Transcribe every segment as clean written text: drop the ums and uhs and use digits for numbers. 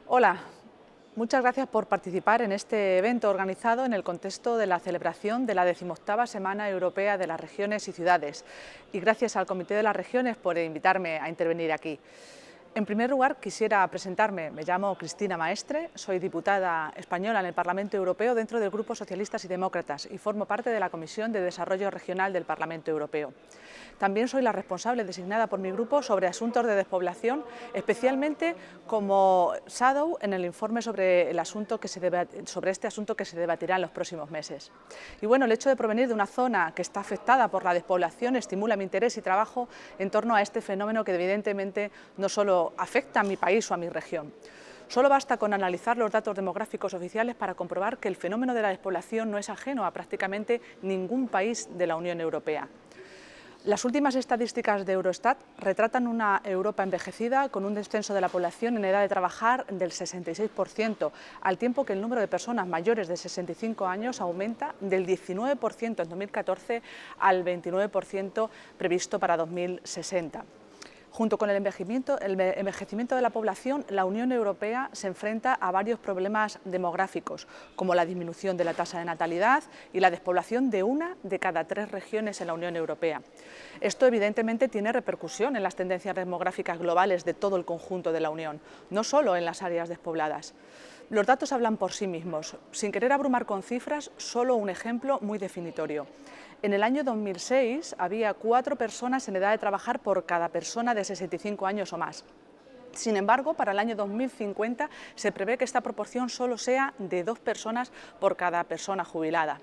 Hola, muchas gracias por participar en este evento organizado en el contexto de la celebración de la 18ª Semana Europea de las Regiones y Ciudades, y gracias al Comité de las Regiones por invitarme a intervenir aquí. En primer lugar, quisiera presentarme. Me llamo Cristina Maestre, soy diputada española en el Parlamento Europeo dentro del Grupo Socialistas y Demócratas y formo parte de la Comisión de Desarrollo Regional del Parlamento Europeo. También soy la responsable designada por mi grupo sobre asuntos de despoblación, especialmente como shadow en el informe sobre este asunto que se debatirá en los próximos meses. Y bueno, el hecho de provenir de una zona que está afectada por la despoblación estimula mi interés y trabajo en torno a este fenómeno que evidentemente no solo afecta a mi país o a mi región. Solo basta con analizar los datos demográficos oficiales para comprobar que el fenómeno de la despoblación no es ajeno a prácticamente ningún país de la Unión Europea. Las últimas estadísticas de Eurostat retratan una Europa envejecida con un descenso de la población en edad de trabajar del 66%, al tiempo que el número de personas mayores de 65 años aumenta del 19% en 2014 al 29% previsto para 2060. Junto con el envejecimiento de la población, la Unión Europea se enfrenta a varios problemas demográficos, como la disminución de la tasa de natalidad y la despoblación de una de cada 3 regiones en la Unión Europea. Esto evidentemente tiene repercusión en las tendencias demográficas globales de todo el conjunto de la Unión, no solo en las áreas despobladas. Los datos hablan por sí mismos. Sin querer abrumar con cifras, solo un ejemplo muy definitorio. En el año 2006 había 4 personas en edad de trabajar por cada persona de 65 años o más. Sin embargo, para el año 2050 se prevé que esta proporción solo sea de 2 personas por cada persona jubilada.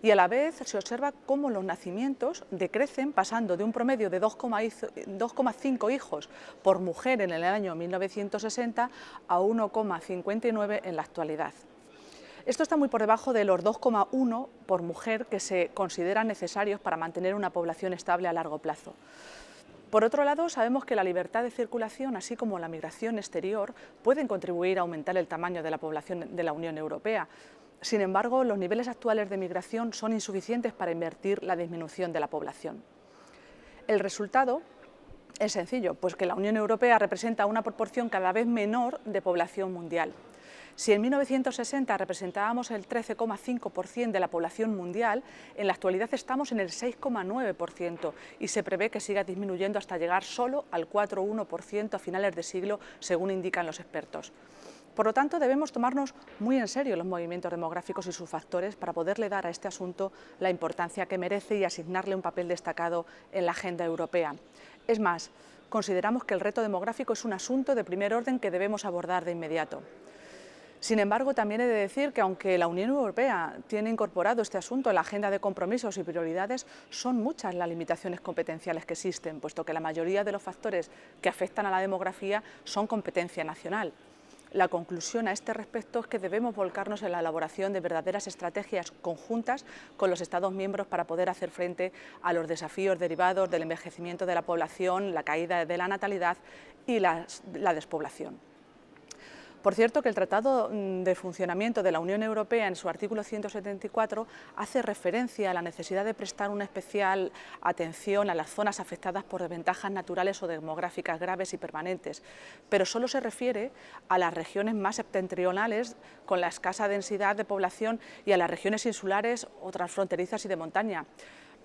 Y a la vez se observa cómo los nacimientos decrecen, pasando de un promedio de 2,5 hijos por mujer en el año 1960 a 1,59 en la actualidad. Esto está muy por debajo de los 2,1 por mujer que se consideran necesarios para mantener una población estable a largo plazo. Por otro lado, sabemos que la libertad de circulación, así como la migración exterior, pueden contribuir a aumentar el tamaño de la población de la Unión Europea. Sin embargo, los niveles actuales de migración son insuficientes para invertir la disminución de la población. El resultado es sencillo, pues que la Unión Europea representa una proporción cada vez menor de población mundial. Si en 1960 representábamos el 13,5% de la población mundial, en la actualidad estamos en el 6,9% y se prevé que siga disminuyendo hasta llegar solo al 4,1% a finales de siglo, según indican los expertos. Por lo tanto, debemos tomarnos muy en serio los movimientos demográficos y sus factores para poderle dar a este asunto la importancia que merece y asignarle un papel destacado en la agenda europea. Es más, consideramos que el reto demográfico es un asunto de primer orden que debemos abordar de inmediato. Sin embargo, también he de decir que aunque la Unión Europea tiene incorporado este asunto en la agenda de compromisos y prioridades, son muchas las limitaciones competenciales que existen, puesto que la mayoría de los factores que afectan a la demografía son competencia nacional. La conclusión a este respecto es que debemos volcarnos en la elaboración de verdaderas estrategias conjuntas con los Estados miembros para poder hacer frente a los desafíos derivados del envejecimiento de la población, la caída de la natalidad y la despoblación. Por cierto, que el Tratado de Funcionamiento de la Unión Europea, en su artículo 174, hace referencia a la necesidad de prestar una especial atención a las zonas afectadas por desventajas naturales o demográficas graves y permanentes, pero solo se refiere a las regiones más septentrionales con la escasa densidad de población y a las regiones insulares o transfronterizas y de montaña.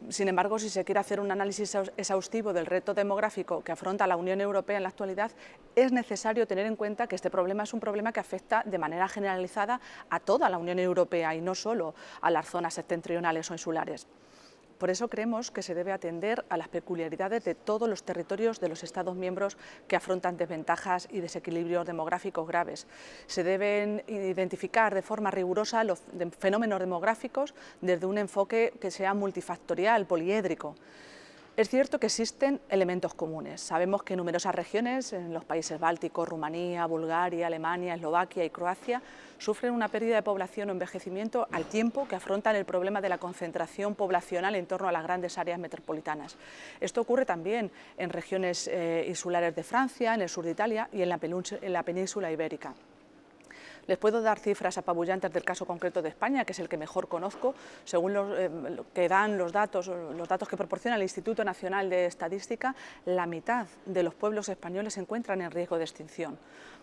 Sin embargo, si se quiere hacer un análisis exhaustivo del reto demográfico que afronta la Unión Europea en la actualidad, es necesario tener en cuenta que este problema es un problema que afecta de manera generalizada a toda la Unión Europea y no solo a las zonas septentrionales o insulares. Por eso creemos que se debe atender a las peculiaridades de todos los territorios de los Estados miembros que afrontan desventajas y desequilibrios demográficos graves. Se deben identificar de forma rigurosa los fenómenos demográficos desde un enfoque que sea multifactorial, poliédrico. Es cierto que existen elementos comunes. Sabemos que en numerosas regiones, en los países bálticos, Rumanía, Bulgaria, Alemania, Eslovaquia y Croacia, sufren una pérdida de población o envejecimiento al tiempo que afrontan el problema de la concentración poblacional en torno a las grandes áreas metropolitanas. Esto ocurre también en regiones insulares de Francia, en el sur de Italia y en la península ibérica. Les puedo dar cifras apabullantes del caso concreto de España, que es el que mejor conozco. Según lo que dan los datos que proporciona el Instituto Nacional de Estadística, la mitad de los pueblos españoles se encuentran en riesgo de extinción.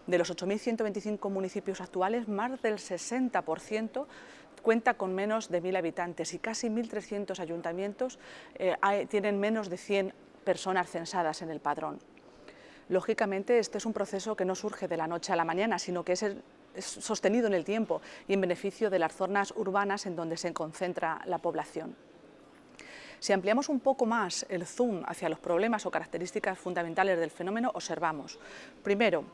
De los 8.125 municipios actuales, más del 60% cuenta con menos de 1.000 habitantes y casi 1.300 ayuntamientos tienen menos de 100 personas censadas en el padrón. Lógicamente, este es un proceso que no surge de la noche a la mañana, sino que es sostenido en el tiempo y en beneficio de las zonas urbanas en donde se concentra la población. Si ampliamos un poco más el zoom hacia los problemas o características fundamentales del fenómeno, observamos, primero,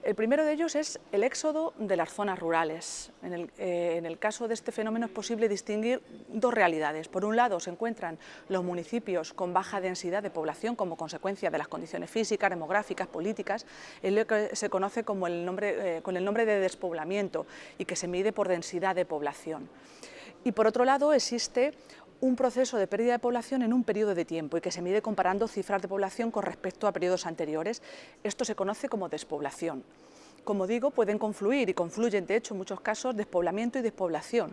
el primero de ellos es el éxodo de las zonas rurales. En el caso de este fenómeno es posible distinguir dos realidades. Por un lado se encuentran los municipios con baja densidad de población como consecuencia de las condiciones físicas, demográficas, políticas, en lo que se conoce como con el nombre de despoblamiento y que se mide por densidad de población. Y por otro lado existe un proceso de pérdida de población en un periodo de tiempo y que se mide comparando cifras de población con respecto a periodos anteriores. Esto se conoce como despoblación. Como digo, pueden confluir y confluyen, de hecho, en muchos casos, despoblamiento y despoblación.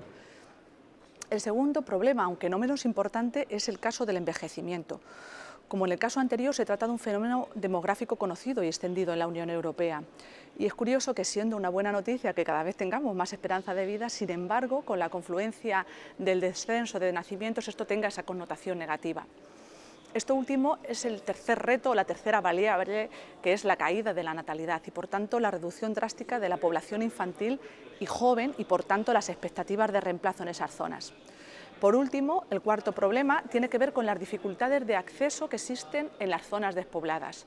El segundo problema, aunque no menos importante, es el caso del envejecimiento. Como en el caso anterior, se trata de un fenómeno demográfico conocido y extendido en la Unión Europea. Y es curioso que, siendo una buena noticia que cada vez tengamos más esperanza de vida, sin embargo, con la confluencia del descenso de nacimientos, esto tenga esa connotación negativa. Esto último es el tercer reto, la tercera variable, que es la caída de la natalidad y, por tanto, la reducción drástica de la población infantil y joven y, por tanto, las expectativas de reemplazo en esas zonas. Por último, el cuarto problema tiene que ver con las dificultades de acceso que existen en las zonas despobladas.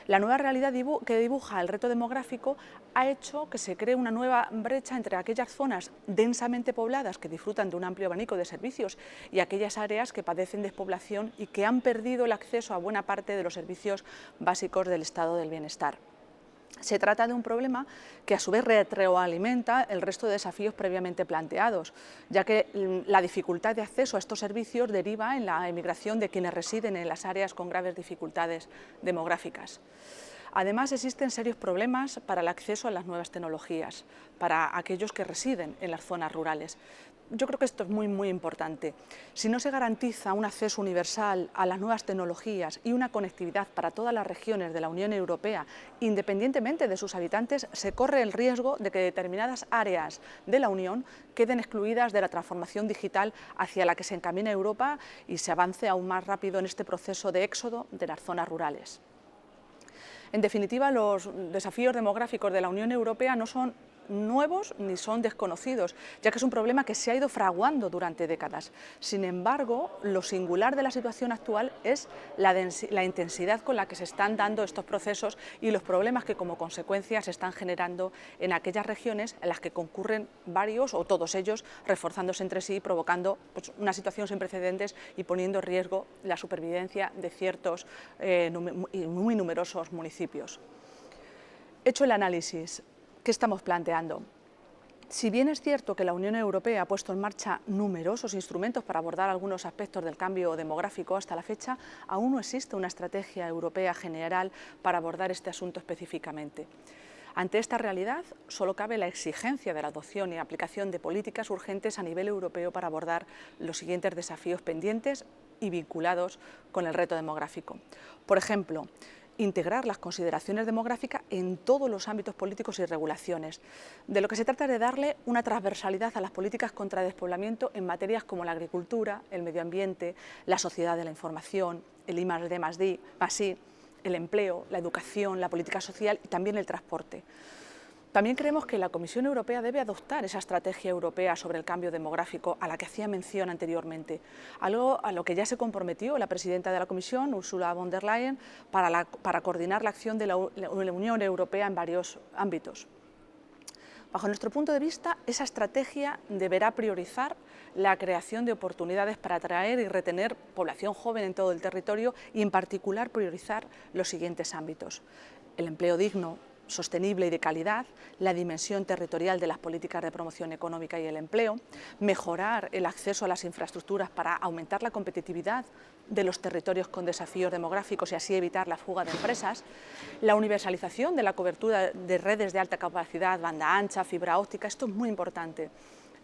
La nueva realidad que dibuja el reto demográfico ha hecho que se cree una nueva brecha entre aquellas zonas densamente pobladas que disfrutan de un amplio abanico de servicios y aquellas áreas que padecen despoblación y que han perdido el acceso a buena parte de los servicios básicos del estado del bienestar. Se trata de un problema que a su vez retroalimenta el resto de desafíos previamente planteados, ya que la dificultad de acceso a estos servicios deriva en la emigración de quienes residen en las áreas con graves dificultades demográficas. Además, existen serios problemas para el acceso a las nuevas tecnologías, para aquellos que residen en las zonas rurales. Yo creo que esto es muy importante. Si no se garantiza un acceso universal a las nuevas tecnologías y una conectividad para todas las regiones de la Unión Europea, independientemente de sus habitantes, se corre el riesgo de que determinadas áreas de la Unión queden excluidas de la transformación digital hacia la que se encamina Europa y se avance aún más rápido en este proceso de éxodo de las zonas rurales. En definitiva, los desafíos demográficos de la Unión Europea no son nuevos ni son desconocidos, ya que es un problema que se ha ido fraguando durante décadas. Sin embargo, lo singular de la situación actual es la intensidad con la que se están dando estos procesos y los problemas que como consecuencia se están generando en aquellas regiones en las que concurren varios o todos ellos, reforzándose entre sí, provocando una situación sin precedentes y poniendo en riesgo la supervivencia de ciertos y muy numerosos municipios. Hecho el análisis, ¿qué estamos planteando? Si bien es cierto que la Unión Europea ha puesto en marcha numerosos instrumentos para abordar algunos aspectos del cambio demográfico, hasta la fecha aún no existe una estrategia europea general para abordar este asunto específicamente. Ante esta realidad, solo cabe la exigencia de la adopción y aplicación de políticas urgentes a nivel europeo para abordar los siguientes desafíos pendientes y vinculados con el reto demográfico. Por ejemplo, integrar las consideraciones demográficas en todos los ámbitos políticos y regulaciones. De lo que se trata es de darle una transversalidad a las políticas contra el despoblamiento en materias como la agricultura, el medio ambiente, la sociedad de la información, el I+D+I, el empleo, la educación, la política social y también el transporte. También creemos que la Comisión Europea debe adoptar esa estrategia europea sobre el cambio demográfico a la que hacía mención anteriormente, algo a lo que ya se comprometió la presidenta de la Comisión, Ursula von der Leyen, para coordinar la acción de la Unión Europea en varios ámbitos. Bajo nuestro punto de vista, esa estrategia deberá priorizar la creación de oportunidades para atraer y retener población joven en todo el territorio y, en particular, priorizar los siguientes ámbitos: el empleo digno, sostenible y de calidad, la dimensión territorial de las políticas de promoción económica y el empleo, mejorar el acceso a las infraestructuras para aumentar la competitividad de los territorios con desafíos demográficos y así evitar la fuga de empresas, la universalización de la cobertura de redes de alta capacidad, banda ancha, fibra óptica, esto es muy importante.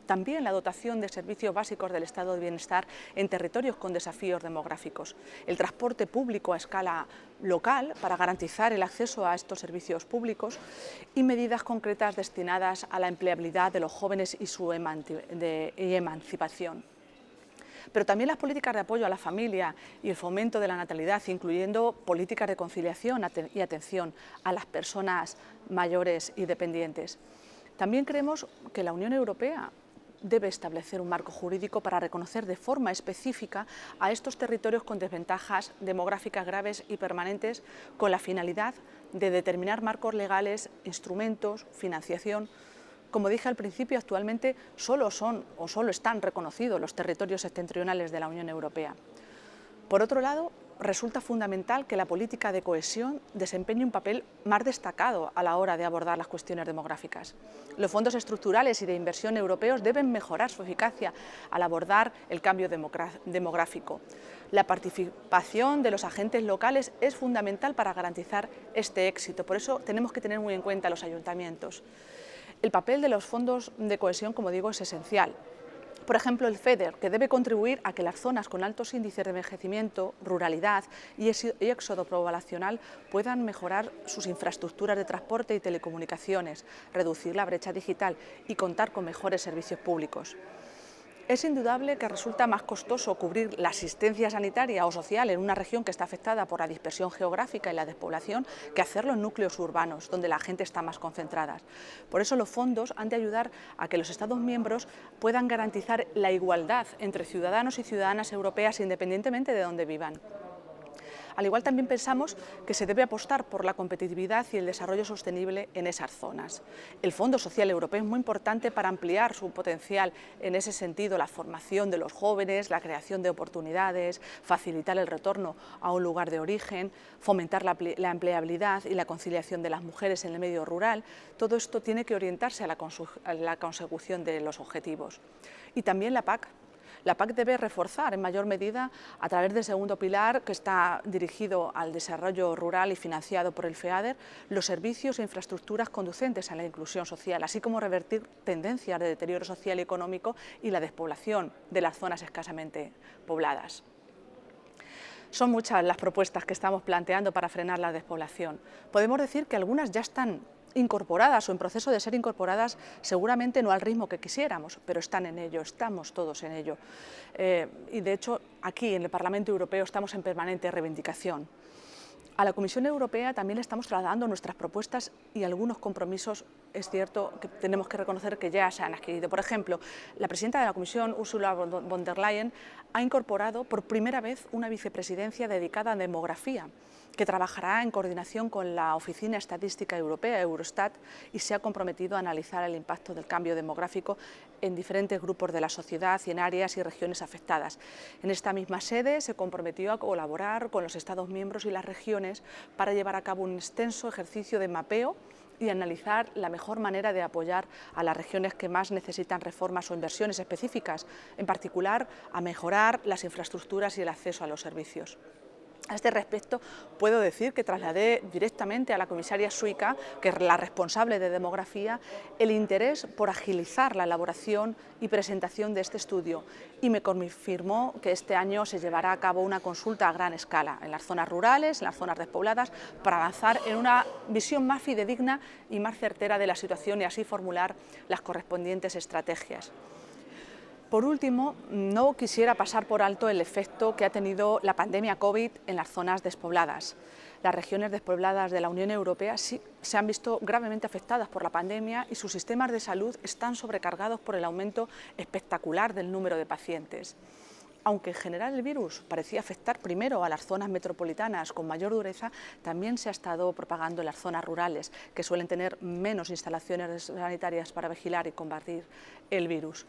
También la dotación de servicios básicos del estado de bienestar en territorios con desafíos demográficos. El transporte público a escala local para garantizar el acceso a estos servicios públicos y medidas concretas destinadas a la empleabilidad de los jóvenes y su emancipación. Pero también las políticas de apoyo a la familia y el fomento de la natalidad, incluyendo políticas de conciliación y atención a las personas mayores y dependientes. También creemos que la Unión Europea debe establecer un marco jurídico para reconocer de forma específica a estos territorios con desventajas demográficas graves y permanentes, con la finalidad de determinar marcos legales, instrumentos, financiación. Como dije al principio, actualmente solo están reconocidos los territorios septentrionales de la Unión Europea. Por otro lado, resulta fundamental que la política de cohesión desempeñe un papel más destacado a la hora de abordar las cuestiones demográficas. Los fondos estructurales y de inversión europeos deben mejorar su eficacia al abordar el cambio demográfico. La participación de los agentes locales es fundamental para garantizar este éxito, por eso tenemos que tener muy en cuenta los ayuntamientos. El papel de los fondos de cohesión, como digo, es esencial. Por ejemplo, el FEDER, que debe contribuir a que las zonas con altos índices de envejecimiento, ruralidad y éxodo poblacional puedan mejorar sus infraestructuras de transporte y telecomunicaciones, reducir la brecha digital y contar con mejores servicios públicos. Es indudable que resulta más costoso cubrir la asistencia sanitaria o social en una región que está afectada por la dispersión geográfica y la despoblación que hacerlo en núcleos urbanos, donde la gente está más concentrada. Por eso los fondos han de ayudar a que los Estados miembros puedan garantizar la igualdad entre ciudadanos y ciudadanas europeas independientemente de dónde vivan. Al igual, también pensamos que se debe apostar por la competitividad y el desarrollo sostenible en esas zonas. El Fondo Social Europeo es muy importante para ampliar su potencial en ese sentido, la formación de los jóvenes, la creación de oportunidades, facilitar el retorno a un lugar de origen, fomentar la empleabilidad y la conciliación de las mujeres en el medio rural. Todo esto tiene que orientarse a la consecución de los objetivos. Y también la PAC. La PAC debe reforzar en mayor medida, a través del segundo pilar, que está dirigido al desarrollo rural y financiado por el FEADER, los servicios e infraestructuras conducentes a la inclusión social, así como revertir tendencias de deterioro social y económico y la despoblación de las zonas escasamente pobladas. Son muchas las propuestas que estamos planteando para frenar la despoblación. Podemos decir que algunas ya están incorporadas o en proceso de ser incorporadas, seguramente no al ritmo que quisiéramos, pero están en ello, estamos todos en ello. Y de hecho, aquí en el Parlamento Europeo estamos en permanente reivindicación. A la Comisión Europea también le estamos trasladando nuestras propuestas y algunos compromisos, es cierto, que tenemos que reconocer que ya se han adquirido. Por ejemplo, la presidenta de la Comisión, Ursula von der Leyen, ha incorporado por primera vez una vicepresidencia dedicada a demografía, que trabajará en coordinación con la Oficina Estadística Europea, Eurostat, y se ha comprometido a analizar el impacto del cambio demográfico en diferentes grupos de la sociedad y en áreas y regiones afectadas. En esta misma sede se comprometió a colaborar con los Estados miembros y las regiones para llevar a cabo un extenso ejercicio de mapeo y analizar la mejor manera de apoyar a las regiones que más necesitan reformas o inversiones específicas, en particular a mejorar las infraestructuras y el acceso a los servicios. A este respecto, puedo decir que trasladé directamente a la comisaria Suica, que es la responsable de demografía, el interés por agilizar la elaboración y presentación de este estudio y me confirmó que este año se llevará a cabo una consulta a gran escala en las zonas rurales, en las zonas despobladas, para avanzar en una visión más fidedigna y más certera de la situación y así formular las correspondientes estrategias. Por último, no quisiera pasar por alto el efecto que ha tenido la pandemia COVID en las zonas despobladas. Las regiones despobladas de la Unión Europea sí se han visto gravemente afectadas por la pandemia y sus sistemas de salud están sobrecargados por el aumento espectacular del número de pacientes. Aunque en general el virus parecía afectar primero a las zonas metropolitanas con mayor dureza, también se ha estado propagando en las zonas rurales, que suelen tener menos instalaciones sanitarias para vigilar y combatir el virus.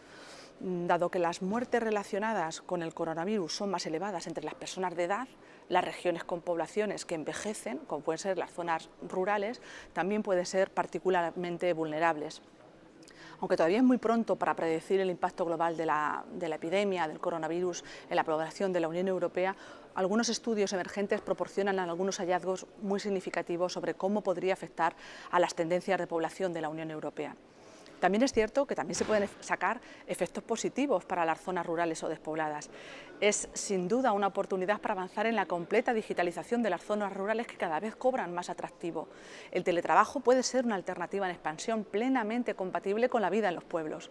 Dado que las muertes relacionadas con el coronavirus son más elevadas entre las personas de edad, las regiones con poblaciones que envejecen, como pueden ser las zonas rurales, también pueden ser particularmente vulnerables. Aunque todavía es muy pronto para predecir el impacto global de la epidemia del coronavirus en la población de la Unión Europea, algunos estudios emergentes proporcionan algunos hallazgos muy significativos sobre cómo podría afectar a las tendencias de población de la Unión Europea. También es cierto que también se pueden sacar efectos positivos para las zonas rurales o despobladas. Es sin duda una oportunidad para avanzar en la completa digitalización de las zonas rurales que cada vez cobran más atractivo. El teletrabajo puede ser una alternativa en expansión plenamente compatible con la vida en los pueblos.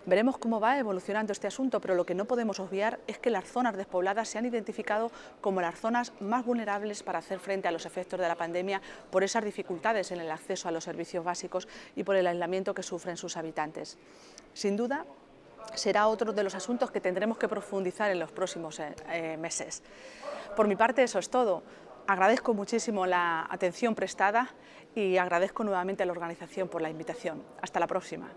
Veremos cómo va evolucionando este asunto, pero lo que no podemos obviar es que las zonas despobladas se han identificado como las zonas más vulnerables para hacer frente a los efectos de la pandemia por esas dificultades en el acceso a los servicios básicos y por el aislamiento que sufren sus habitantes. Sin duda, será otro de los asuntos que tendremos que profundizar en los próximos meses. Por mi parte, eso es todo. Agradezco muchísimo la atención prestada y agradezco nuevamente a la organización por la invitación. Hasta la próxima.